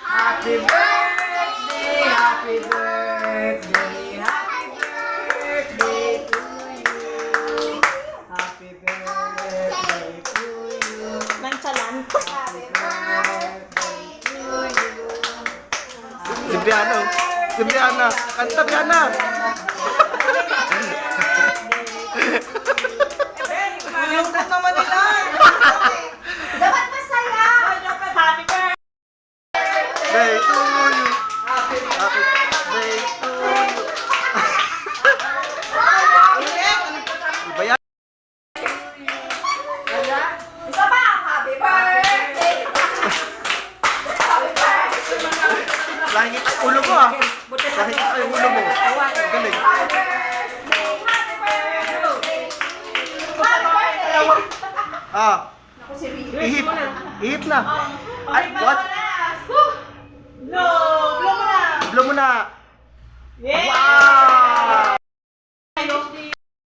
Happy birthday, happy birthday, happy birthday to you. Happy birthday to you. Nang chalan. Happy birthday to you. Si Brianna. Si Brianna. Kanta, Brianna. Malungkot naman nila. Dapat masaya. Dapat happy birthday. Day to you. Happy Happy birthday to you. Iba yan. Isa pa. Happy birthday. Happy birthday. Lahing kita yung ulo mo ah. Lahing kita yung ulo mo. Galing. Ah. Ihip. Ihip na. Ay, what? No, blow mo na. Blow mo na. Yeah. Wow!